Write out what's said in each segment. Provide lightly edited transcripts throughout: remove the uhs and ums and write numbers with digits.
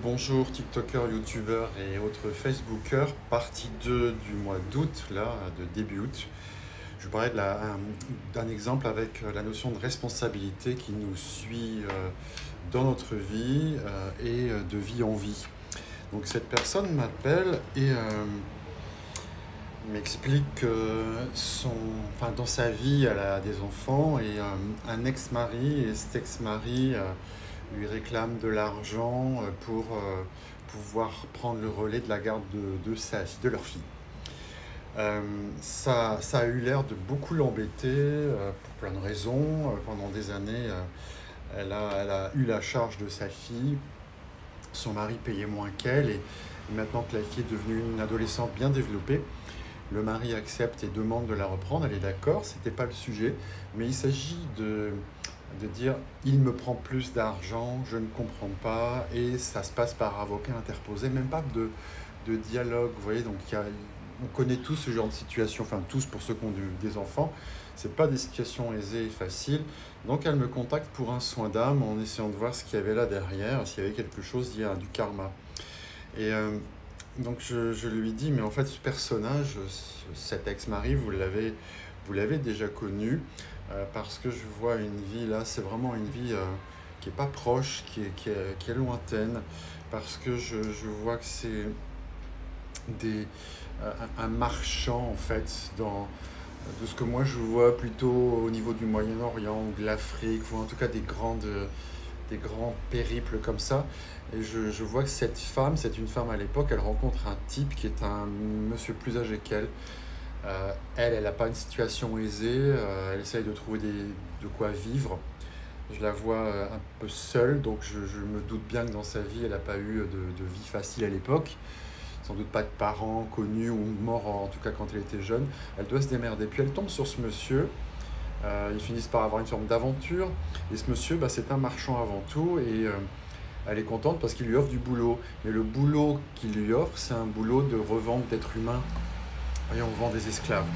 Bonjour TikTokers, YouTubeurs et autres Facebookers, partie 2 du mois d'août, là, de début août. Je vous parlais d'un exemple avec la notion de responsabilité qui nous suit dans notre vie et de vie en vie. Donc cette personne m'appelle et m'explique que dans sa vie, elle a des enfants et un ex-mari, et cet ex-mari lui réclame de l'argent pour pouvoir prendre le relais de la garde de leur fille. Ça a eu l'air de beaucoup l'embêter pour plein de raisons. Pendant des années, elle a eu la charge de sa fille. Son mari payait moins qu'elle et maintenant que la fille est devenue une adolescente bien développée, le mari accepte et demande de la reprendre. Elle est d'accord, c'était pas le sujet, mais il s'agit de dire il me prend plus d'argent, je ne comprends pas, et ça se passe par avocat interposé, même pas de dialogue. Vous voyez, donc on connaît tous ce genre de situation, enfin tous pour ceux qui ont des enfants, c'est pas des situations aisées et faciles. Donc elle me contacte pour un soin d'âme en essayant de voir ce qu'il y avait là derrière, s'il y avait quelque chose lié à du karma. Et donc je lui dis, mais en fait ce personnage, cet ex-mari, vous l'avez déjà connu, parce que je vois une vie là, c'est vraiment une vie qui n'est pas proche, qui est lointaine, parce que je vois que c'est un marchand en fait, de ce que moi je vois plutôt au niveau du Moyen-Orient ou de l'Afrique, ou en tout cas des grands périples comme ça. Et je vois que cette femme, c'est une femme à l'époque, elle rencontre un type qui est un monsieur plus âgé qu'elle. Elle n'a pas une situation aisée, elle essaye de trouver de quoi vivre. Je la vois un peu seule, donc je me doute bien que dans sa vie, elle n'a pas eu de vie facile à l'époque. Sans doute pas de parents connus ou morts, en tout cas quand elle était jeune. Elle doit se démerder. Puis elle tombe sur ce monsieur. Ils finissent par avoir une forme d'aventure. Et ce monsieur, c'est un marchand avant tout. Et elle est contente parce qu'il lui offre du boulot. Mais le boulot qu'il lui offre, c'est un boulot de revente d'êtres humains. Et on vend des esclaves.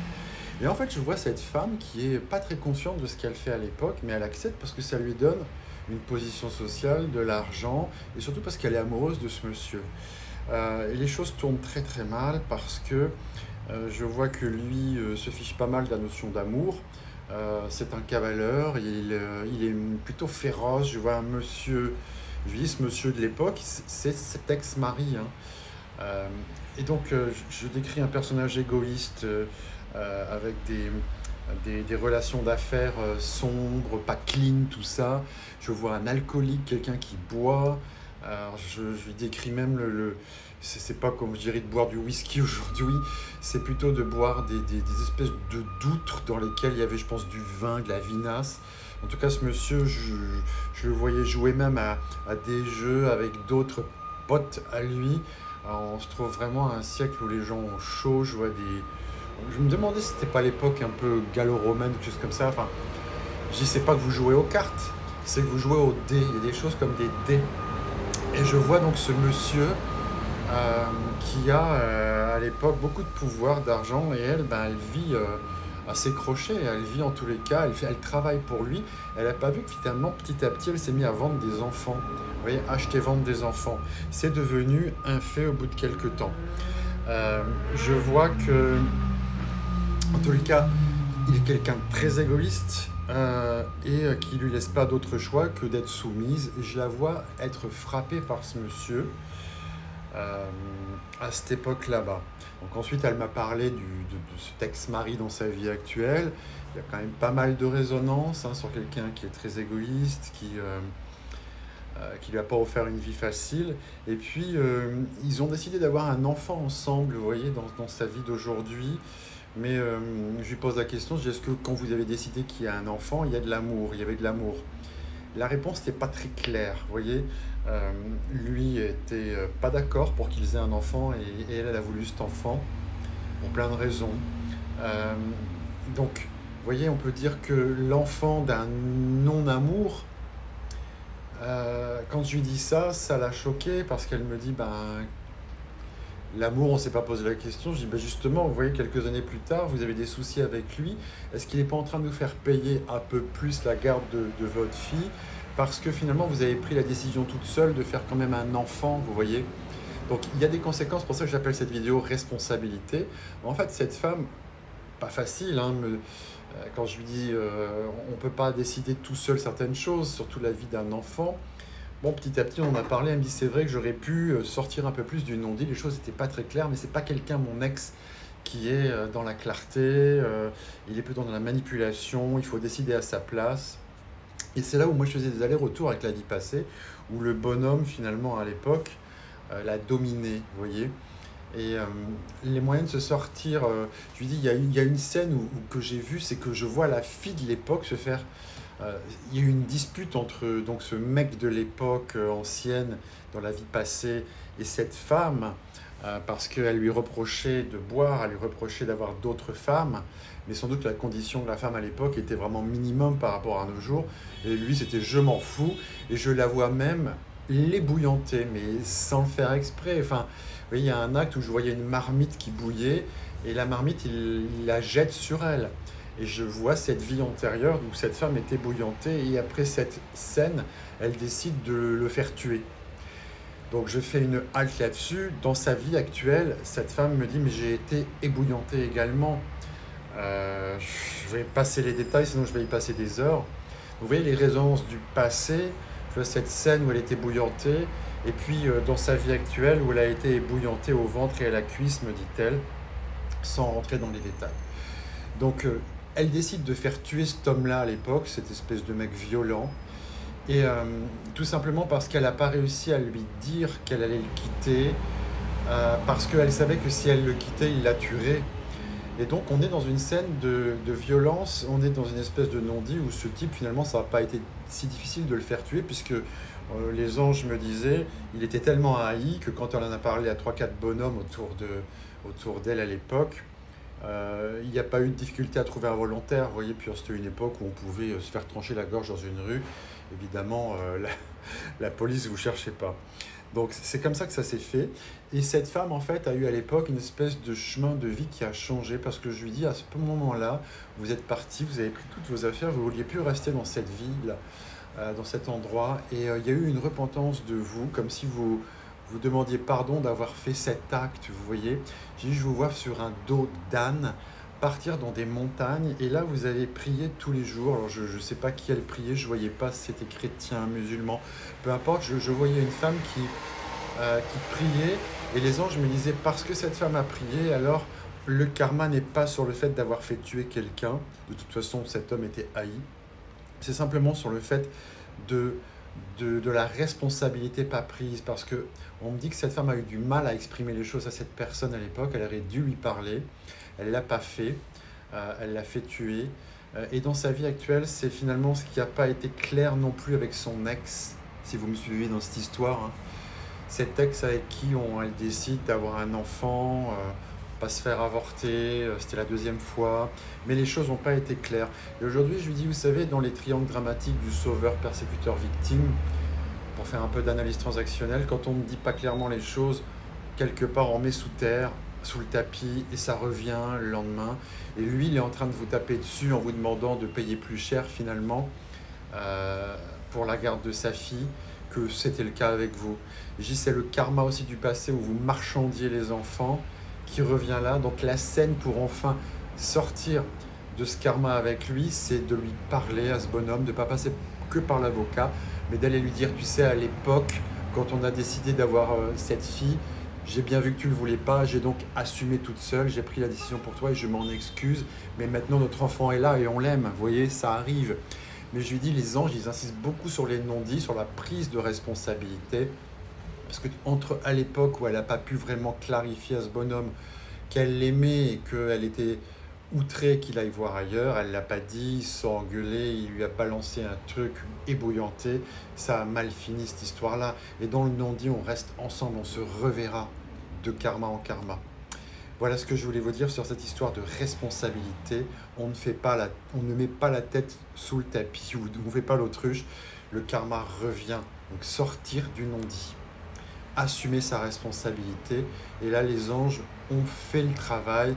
Et en fait, je vois cette femme qui est pas très consciente de ce qu'elle fait à l'époque, mais elle accepte parce que ça lui donne une position sociale, de l'argent, et surtout parce qu'elle est amoureuse de ce monsieur. Et les choses tournent très très mal parce que je vois que lui se fiche pas mal de la notion d'amour. C'est un cavaleur, il est plutôt féroce. Je vois un monsieur, je lui dis ce monsieur de l'époque, c'est cet ex-mari, hein. Et donc je décris un personnage égoïste avec des relations d'affaires sombres, pas clean, tout ça. Je vois un alcoolique, quelqu'un qui boit. Alors, je lui décris même c'est pas comme je dirais de boire du whisky aujourd'hui, c'est plutôt de boire des espèces de doutres dans lesquelles il y avait, je pense, du vin, de la vinasse. En tout cas, ce monsieur, je le voyais jouer même à des jeux avec d'autres potes à lui. Alors, on se trouve vraiment à un siècle où les gens ont chaud. Je me demandais si c'était pas l'époque un peu gallo-romaine, quelque chose comme ça. Enfin, je dis, c'est pas que vous jouez aux cartes, c'est que vous jouez aux dés. Il y a des choses comme des dés. Et je vois donc ce monsieur qui a à l'époque beaucoup de pouvoir, d'argent, et elle, elle vit à ses crochets, elle vit en tous les cas, elle travaille pour lui. Elle n'a pas vu que finalement, petit à petit, elle s'est mise à vendre des enfants. Vous voyez, acheter, vendre des enfants. C'est devenu un fait au bout de quelques temps. Je vois que, en tous les cas, il est quelqu'un de très égoïste et qui lui laisse pas d'autre choix que d'être soumise. Et je la vois être frappée par ce monsieur à cette époque là-bas. Donc ensuite, elle m'a parlé de cet ex-mari dans sa vie actuelle. Il y a quand même pas mal de résonance sur quelqu'un qui est très égoïste, qui lui a pas offert une vie facile. Et puis, ils ont décidé d'avoir un enfant ensemble, vous voyez, dans sa vie d'aujourd'hui. Mais je lui pose la question, je dis, est-ce que quand vous avez décidé qu'il y a un enfant, il y a de l'amour, il y avait de l'amour? La réponse n'était pas très claire, vous voyez. Lui était pas d'accord pour qu'ils aient un enfant et elle a voulu cet enfant pour plein de raisons. Euh, donc, vous voyez, on peut dire que l'enfant d'un non-amour, quand je lui dis ça, ça l'a choquée parce qu'elle me dit, l'amour, on ne s'est pas posé la question. Je dis, justement, vous voyez, quelques années plus tard, vous avez des soucis avec lui. Est-ce qu'il n'est pas en train de vous faire payer un peu plus la garde de votre fille parce que finalement vous avez pris la décision toute seule de faire quand même un enfant, vous voyez. Donc il y a des conséquences, pour ça que j'appelle cette vidéo responsabilité. En fait, cette femme, pas facile, hein, quand je lui dis on ne peut pas décider tout seul certaines choses, surtout la vie d'un enfant. Bon, petit à petit, on en a parlé, elle me dit c'est vrai que j'aurais pu sortir un peu plus du non-dit, les choses n'étaient pas très claires, mais c'est pas quelqu'un, mon ex, qui est dans la clarté, il est plutôt dans la manipulation, il faut décider à sa place. Et c'est là où moi je faisais des allers-retours avec la vie passée, où le bonhomme finalement à l'époque l'a dominé, vous voyez. Et les moyens de se sortir, je lui dis, il y a une scène que j'ai vue, c'est que je vois la fille de l'époque se faire... il y a eu une dispute entre donc, ce mec de l'époque ancienne, dans la vie passée, et cette femme, parce qu'elle lui reprochait de boire, elle lui reprochait d'avoir d'autres femmes, mais sans doute la condition de la femme à l'époque était vraiment minimum par rapport à nos jours, et lui c'était je m'en fous, et je la vois même l'ébouillanter, mais sans le faire exprès. Enfin, vous voyez, il y a un acte où je voyais une marmite qui bouillait, et la marmite, il la jette sur elle. Et je vois cette vie antérieure où cette femme était bouillantée, et après cette scène, elle décide de le faire tuer. Donc je fais une halte là-dessus. Dans sa vie actuelle, cette femme me dit « mais j'ai été ébouillantée également ». Je vais passer les détails, sinon je vais y passer des heures. Vous voyez les résonances du passé, je vois cette scène où elle était bouillantée, et puis dans sa vie actuelle où elle a été ébouillantée au ventre et à la cuisse, me dit-elle, sans rentrer dans les détails. Donc elle décide de faire tuer cet homme-là à l'époque, cette espèce de mec violent, et tout simplement parce qu'elle n'a pas réussi à lui dire qu'elle allait le quitter, parce qu'elle savait que si elle le quittait, il la tuerait. Et donc on est dans une scène de violence, on est dans une espèce de non-dit où ce type finalement ça n'a pas été si difficile de le faire tuer, puisque les anges me disaient, il était tellement haï que quand on en a parlé à 3-4 bonhommes autour d'elle à l'époque, il n'y a pas eu de difficulté à trouver un volontaire, vous voyez, puis c'était une époque où on pouvait se faire trancher la gorge dans une rue, évidemment la police ne vous cherchez pas. Donc c'est comme ça que ça s'est fait. Et cette femme, en fait, a eu à l'époque une espèce de chemin de vie qui a changé, parce que je lui dis, à ce moment-là, vous êtes parti, vous avez pris toutes vos affaires, vous ne vouliez plus rester dans cette ville, dans cet endroit. Et il y a eu une repentance de vous, comme si vous demandiez pardon d'avoir fait cet acte, vous voyez. J'ai dit, je vous vois sur un dos d'âne, partir dans des montagnes, et là vous avez prié tous les jours. Alors je ne sais pas qui elle priait, je ne voyais pas si c'était chrétien, musulman, peu importe, je voyais une femme qui priait, et les anges me disaient, parce que cette femme a prié, alors le karma n'est pas sur le fait d'avoir fait tuer quelqu'un, de toute façon cet homme était haï, c'est simplement sur le fait de la responsabilité pas prise, parce que on me dit que cette femme a eu du mal à exprimer les choses à cette personne à l'époque, elle aurait dû lui parler, elle ne l'a pas fait, elle l'a fait tuer, et dans sa vie actuelle, c'est finalement ce qui n'a pas été clair non plus avec son ex, si vous me suivez dans cette histoire, hein. Cet ex avec qui elle décide d'avoir un enfant, pas se faire avorter, c'était la deuxième fois, mais les choses n'ont pas été claires. Et aujourd'hui, je lui dis, vous savez, dans les triangles dramatiques du sauveur, persécuteur, victime, pour faire un peu d'analyse transactionnelle, quand on ne dit pas clairement les choses, quelque part on met sous terre, sous le tapis, et ça revient le lendemain. Et lui, il est en train de vous taper dessus en vous demandant de payer plus cher finalement pour la garde de sa fille, que c'était le cas avec vous. Et je dis, c'est le karma aussi du passé où vous marchandiez les enfants qui revient là. Donc la scène pour enfin sortir de ce karma avec lui, c'est de lui parler à ce bonhomme, de ne pas passer que par l'avocat, mais d'aller lui dire, tu sais, à l'époque, quand on a décidé d'avoir cette fille, j'ai bien vu que tu ne le voulais pas, j'ai donc assumé toute seule, j'ai pris la décision pour toi et je m'en excuse, mais maintenant notre enfant est là et on l'aime, vous voyez, ça arrive. Mais je lui dis, les anges, ils insistent beaucoup sur les non-dits, sur la prise de responsabilité, parce que à l'époque où elle n'a pas pu vraiment clarifier à ce bonhomme qu'elle l'aimait et qu'elle était outrée qu'il aille voir ailleurs, elle ne l'a pas dit, ils se sont engueulés, il lui a balancé un truc ébouillanté, ça a mal fini cette histoire-là. Et dans le non-dit, on reste ensemble, on se reverra de karma en karma. Voilà ce que je voulais vous dire sur cette histoire de responsabilité. On ne met pas la tête sous le tapis, ou on ne fait pas l'autruche, le karma revient. Donc sortir du non-dit, assumer sa responsabilité. Et là, les anges ont fait le travail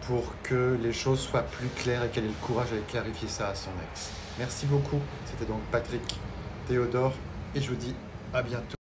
pour que les choses soient plus claires et qu'elle ait le courage d'aller clarifier ça à son ex. Merci beaucoup. C'était donc Patrick Théodore et je vous dis à bientôt.